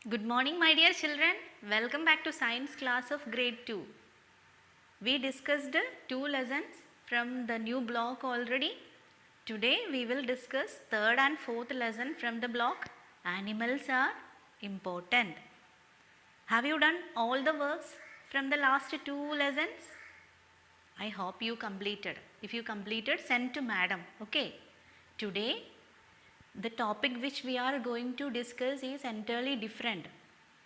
Good morning, my dear children. Welcome back to science class of grade 2. We discussed two lessons from the new block already. Today we will discuss third and fourth lesson from the block Animals are important. Have you done all the works from the last two lessons? I hope you completed. If you completed, send to madam. Okay. Today the topic which we are going to discuss is entirely different.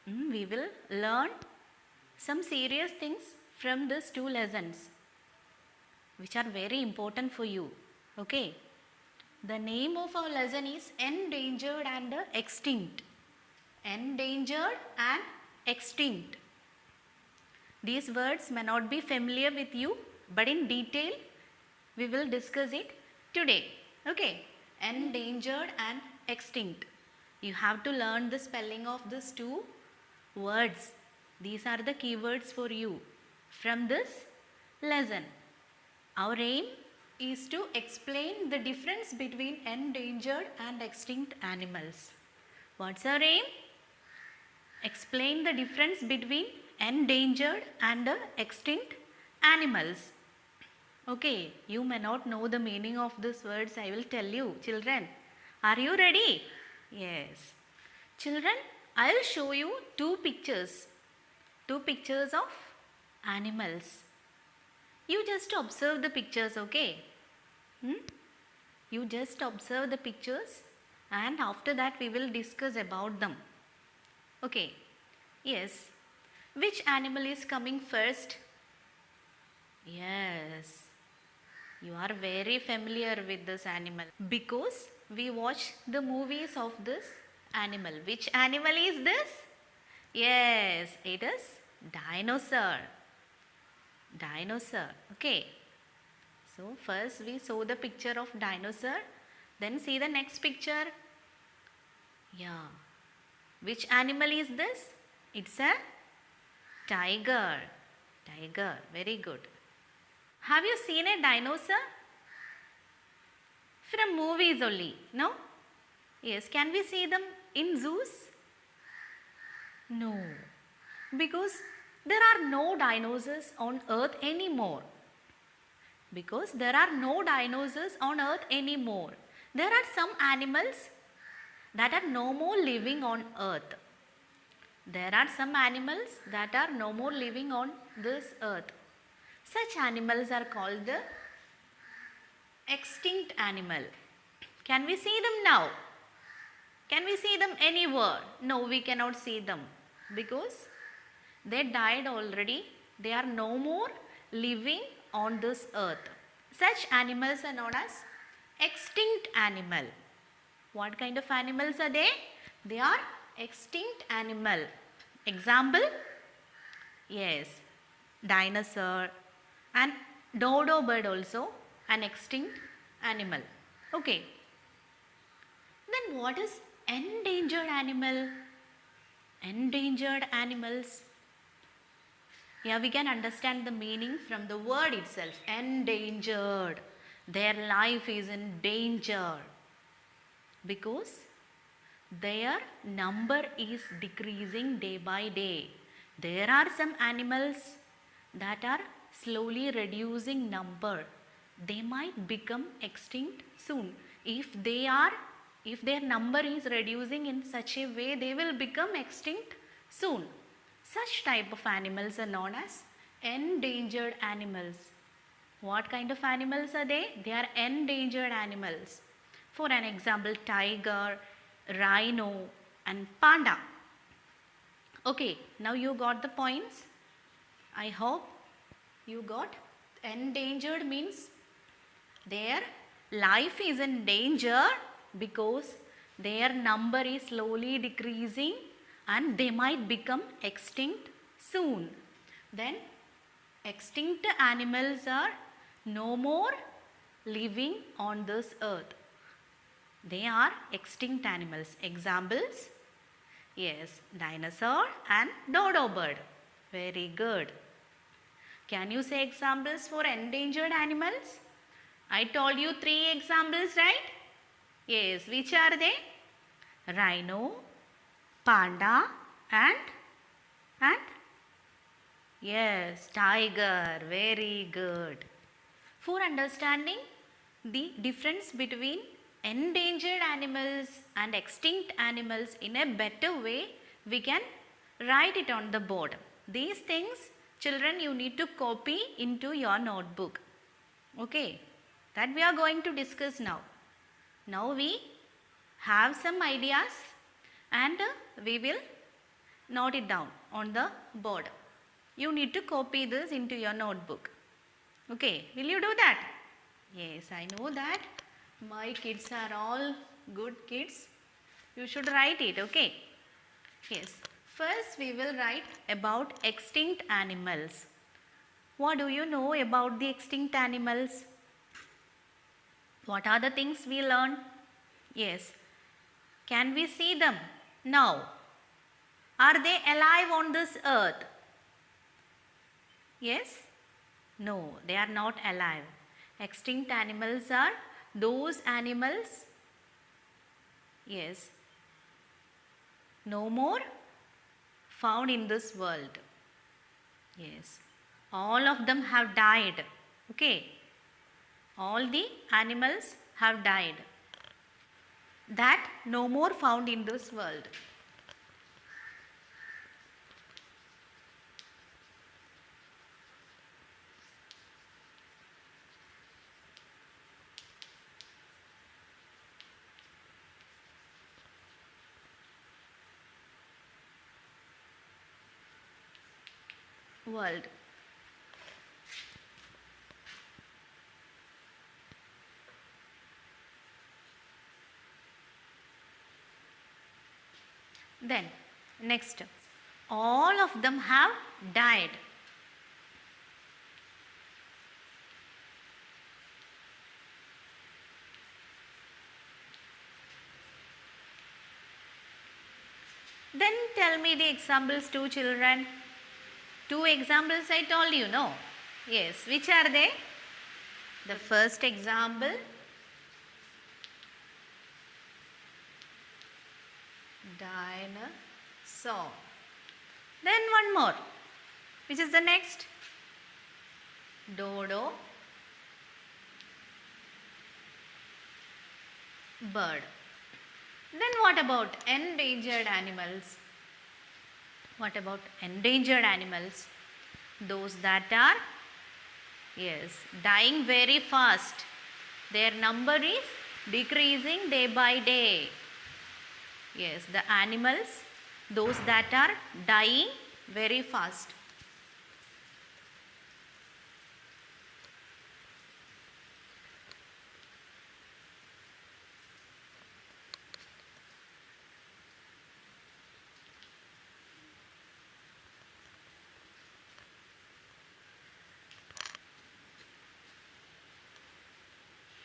We will learn some serious things from these two lessons which are very important for you. Okay. The name of our lesson is Endangered and Extinct. Endangered and extinct. These words may not be familiar with you, but in detail we will discuss it today. Okay. Endangered and extinct. You have to learn the spelling of these two words. These are the keywords for you from this lesson. Our aim is to explain the difference between endangered and extinct animals. What's our aim? Explain the difference between endangered and extinct animals. Okay, you may not know the meaning of these words. I will tell you. Children, are you ready? Yes. Children, I will show you two pictures. Two pictures of animals. You just observe the pictures, okay? You just observe the pictures and after that we will discuss about them. Okay. Yes. Which animal is coming first? Yes. You are very familiar with this animal because we watch the movies of this animal. Which animal is this? Yes, it is dinosaur. Dinosaur. Okay. So first we saw the picture of dinosaur. Then see the next picture. Yeah. Which animal is this? It's a tiger. Tiger. Very good. Have you seen a dinosaur? From movies only, no? Yes, can we see them in zoos? No, because there are no dinosaurs on earth anymore. Because there are no dinosaurs on earth anymore. There are some animals that are no more living on earth. There are some animals that are no more living on this earth. Such animals are called the extinct animal. Can we see them now? Can we see them anywhere? No, we cannot see them because they died already. They are no more living on this earth. Such animals are known as extinct animal. What kind of animals are they? They are extinct animal. Example? Yes, dinosaur and dodo bird also an extinct animal. Okay. Then what is endangered animal? Endangered animals. Yeah, we can understand the meaning from the word itself. Endangered. Their life is in danger because their number is decreasing day by day. There are some animals that are slowly reducing number. They might become extinct soon. If their number is reducing in such a way, they will become extinct soon. Such type of animals are known as endangered animals. What kind of animals are they? They are endangered animals. For an example, tiger, rhino and panda. Okay, now you got the points. I hope you got. Endangered means their life is in danger because their number is slowly decreasing and they might become extinct soon. Then extinct animals are no more living on this earth. They are extinct animals. Examples? Yes, dinosaur and dodo bird. Very good. Can you say examples for endangered animals? I told you 3 examples, right? Yes, which are they? Rhino, panda and yes, tiger. Very good. For understanding the difference between endangered animals and extinct animals in a better way, we can write it on the board. These things, children, you need to copy into your notebook. Okay, that we are going to discuss now. Now we have some ideas and we will note it down on the board. You need to copy this into your notebook. Okay, will you do that? Yes, I know that my kids are all good kids. You should write it, okay? Yes, first we will write about extinct animals. What do you know about the extinct animals? What are the things we learn? Yes, can we see them now? Are they alive on this earth? Yes? No, they are not alive. Extinct animals are those animals, yes, no more found in this world. Yes, all of them have died. Okay, all the animals have died. That no more found in this world. World. Then next, all of them have died. Then tell me the examples to children. Two examples I told you, no? Yes, which are they? The first example, dinosaur. Then one more. Which is the next? Dodo, bird. Then what about endangered animals? What about endangered animals? Those that are, yes, dying very fast. Their number is decreasing day by day. Yes, the animals, those that are dying very fast.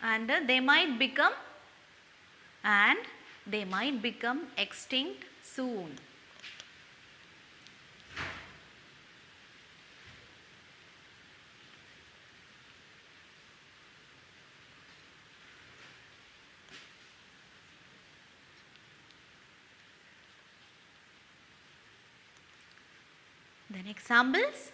And they might become extinct soon. Then examples.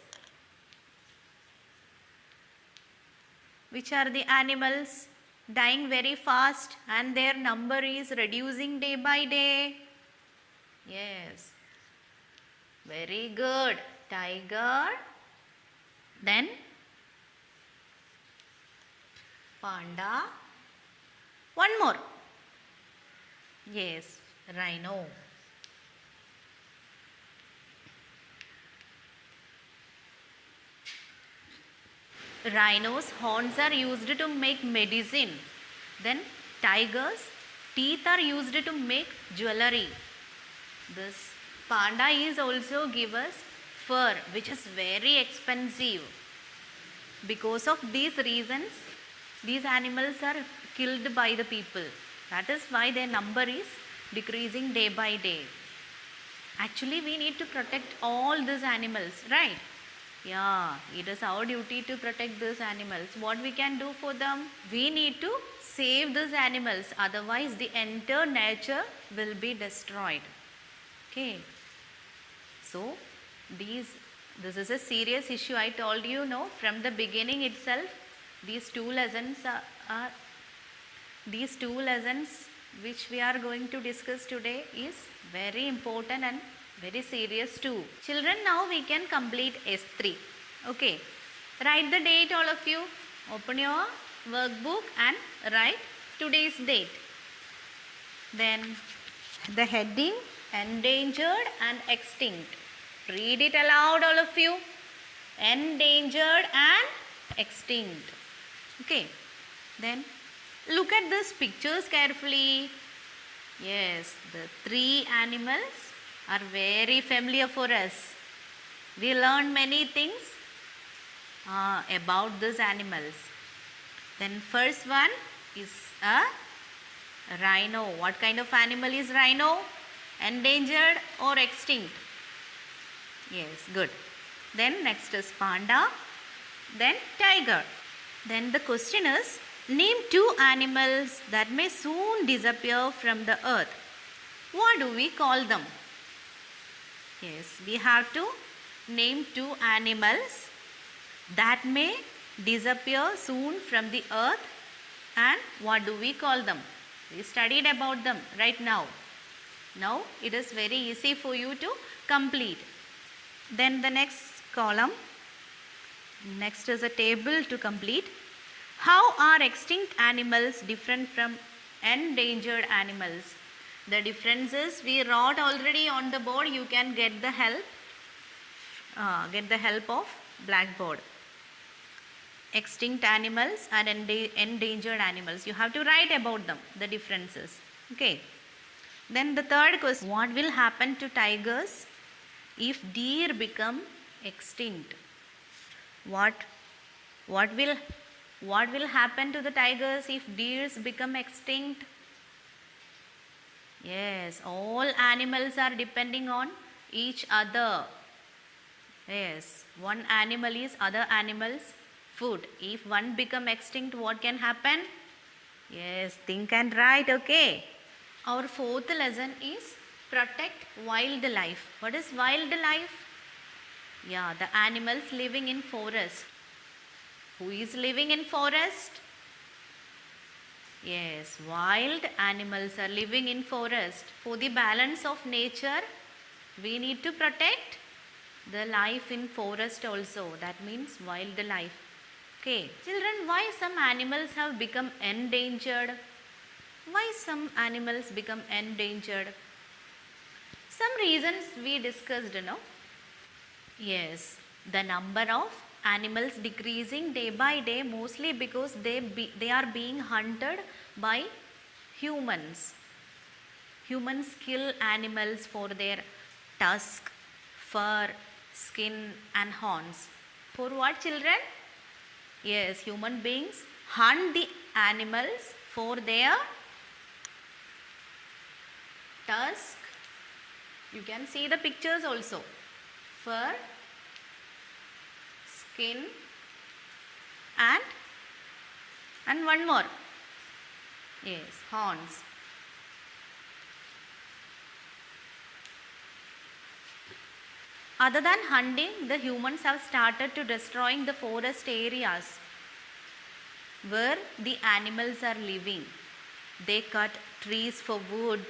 Which are the animals dying very fast and their number is reducing day by day? Yes, very good. Tiger, then panda, one more. Yes, rhino. Rhinos' horns are used to make medicine. Then tigers' teeth are used to make jewelry. This panda is also give us fur, which is very expensive. Because of these reasons, these animals are killed by the people. That is why their number is decreasing day by day. Actually, we need to protect all these animals, right? Yeah, it is our duty to protect these animals. What we can do for them? We need to save these animals, otherwise the entire nature will be destroyed. Okay. So this is a serious issue. I told you, no, from the beginning itself. These two lessons which we are going to discuss today is very important and very serious too. Children, now we can complete S3. Okay, write the date, all of you. Open your workbook and write today's date. Then the heading, endangered and extinct. Read it aloud, all of you. Endangered and extinct. Okay, then look at these pictures carefully. Yes, the three animals are very familiar for us. We learned many things about these animals. Then first one is a rhino. What kind of animal is rhino? Endangered or extinct? Yes, good. Then next is panda. Then tiger. Then the question is, name two animals that may soon disappear from the earth. What do we call them? Yes, we have to name two animals that may disappear soon from the earth, and what do we call them? We studied about them right now. Now it is very easy for you to complete. Then the next column, next is a table to complete. How are extinct animals different from endangered animals? The differences we wrote already on the board. You can get the help of blackboard. Extinct animals and endangered animals. You have to write about them, the differences. Okay. Then the third question, what will happen to tigers if deer become extinct? What will happen to the tigers if deers become extinct? Yes, all animals are depending on each other. Yes, one animal is other animal's food. If one become extinct, what can happen? Yes, think and write, okay. Our fourth lesson is protect wildlife. What is wildlife? Yeah, the animals living in forest. Who is living in forest? Yes, wild animals are living in forest. For the balance of nature, we need to protect the life in forest also. That means wildlife. Okay, children, why some animals have become endangered? Why some animals become endangered? Some reasons we discussed, no? Yes, the number of animals decreasing day by day, mostly because they are being hunted by humans. Humans kill animals for their tusk, fur, skin and horns. For what, children? Yes, human beings hunt the animals for their tusk. You can see the pictures also. Fur, skin and one more. Yes, horns. Other than hunting, the humans have started to destroying the forest areas where the animals are living. They cut trees for wood,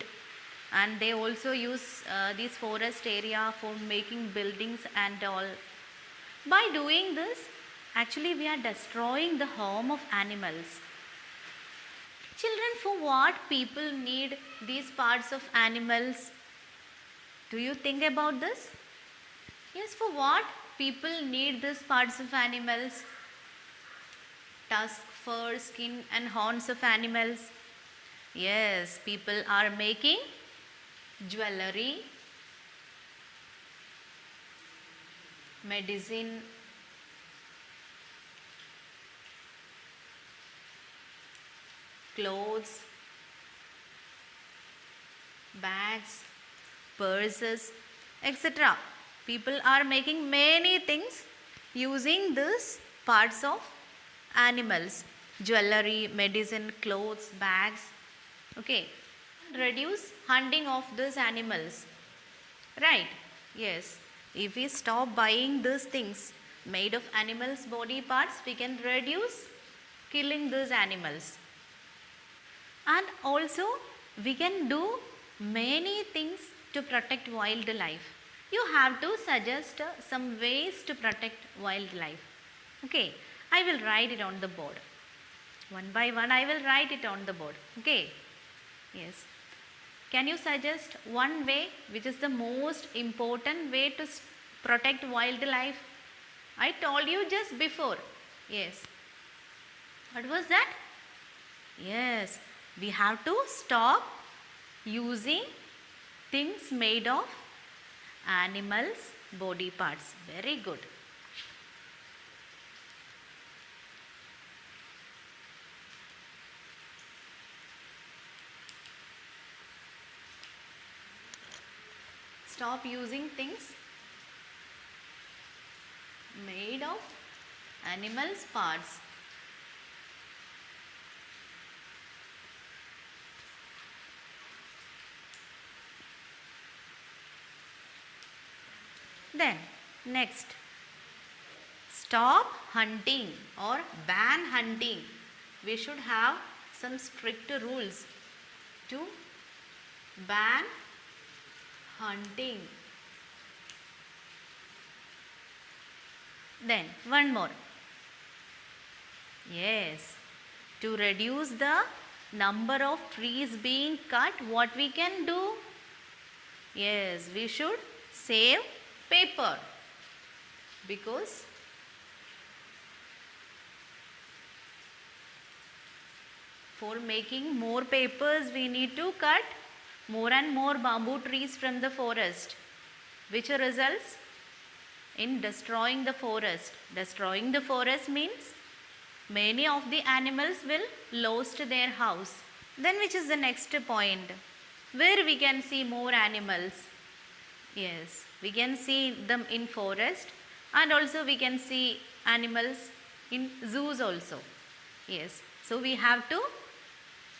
and they also use this forest area for making buildings and all. By doing this, actually we are destroying the home of animals. Children, for what people need these parts of animals? Do you think about this? Yes, for what people need these parts of animals? Tusk, fur, skin and horns of animals. Yes, people are making jewelry, medicine, clothes, bags, purses, etc. People are making many things using these parts of animals. Jewelry, medicine, clothes, bags. Okay. Reduce hunting of these animals. Right? Yes. If we stop buying these things made of animals' body parts, we can reduce killing these animals. And also we can do many things to protect wildlife. You have to suggest some ways to protect wildlife. Okay, I will write it on the board. One by one I will write it on the board. Okay, yes. Can you suggest one way which is the most important way to protect wildlife? I told you just before. Yes. What was that? Yes, we have to stop using things made of animals' body parts. Very good. Stop using things made of animals' parts. Then next, stop hunting or ban hunting. We should have some strict rules to ban hunting. Then one more. Yes, to reduce the number of trees being cut, what we can do? Yes, we should save paper, because for making more papers we need to cut more and more bamboo trees from the forest, which results in destroying the forest. Destroying the forest means many of the animals will lose their house. Then which is the next point? Where we can see more animals? Yes, we can see them in forest, and also we can see animals in zoos also. Yes, so we have to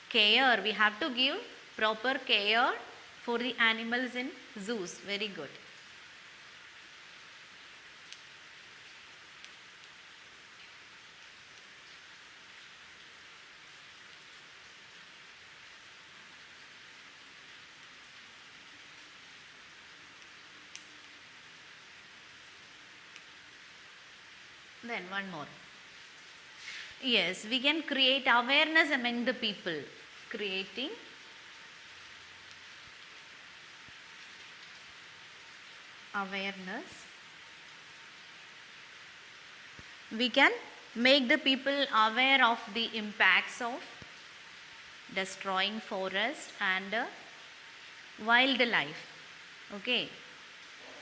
care, we have to give proper care for the animals in zoos. Very good. Then one more. Yes, we can create awareness among the people. Creating awareness. We can make the people aware of the impacts of destroying forest and wildlife. Okay.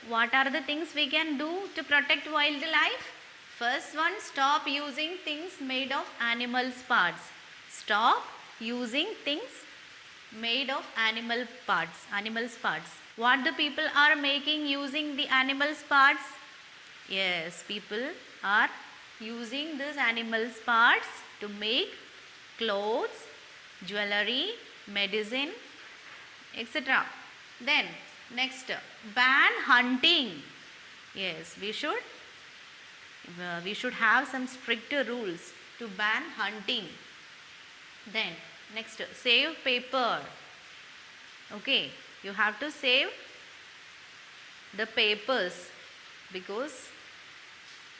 What are the things we can do to protect wildlife? First one, stop using things made of animals' parts. Stop using things made of animals' parts. What the people are making using the animals' parts? Yes, people are using these animals' parts to make clothes, jewelry, medicine, etc. Then next, ban hunting. Yes, we should have some strict rules to ban hunting. Then next, save paper. Okay, you have to save the papers, because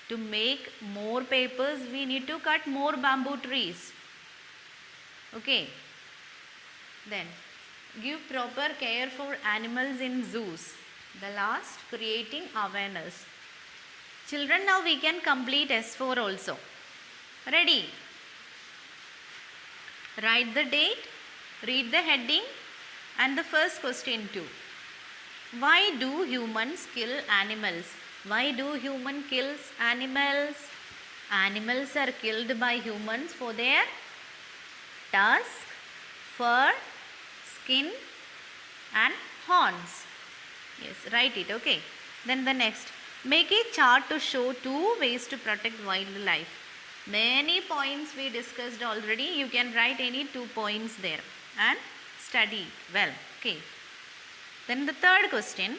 to make more papers we need to cut more bamboo trees. Okay, then give proper care for animals in zoos. The last, creating awareness. Children, now we can complete S4 also. Ready? Write the date, read the heading and the first question too. Why do humans kill animals? Why do humans kill animals? Animals are killed by humans for their tusk, fur, skin and horns. Yes, write it. Okay. Then the next. Make a chart to show 2 ways to protect wildlife. Many points we discussed already. You can write any 2 points there and study well. Okay. Then the third question.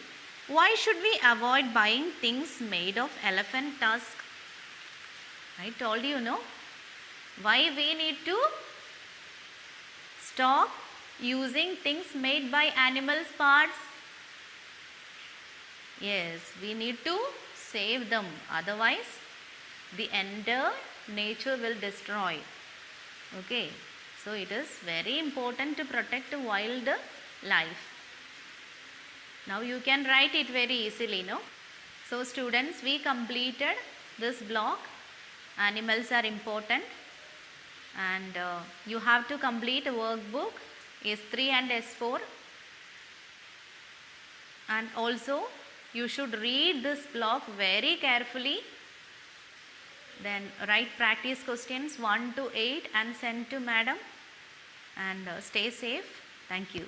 Why should we avoid buying things made of elephant tusk? I told you, no? Why we need to stop using things made by animals' parts? Yes, we need to save them. Otherwise, the entire nature will destroy. Okay. So, it is very important to protect wild life. Now, you can write it very easily, no? So, students, we completed this block. Animals are important, and you have to complete a workbook S3 and S4, and also you should read this block very carefully. Then write practice questions 1 to 8 and send to madam, and stay safe. Thank you.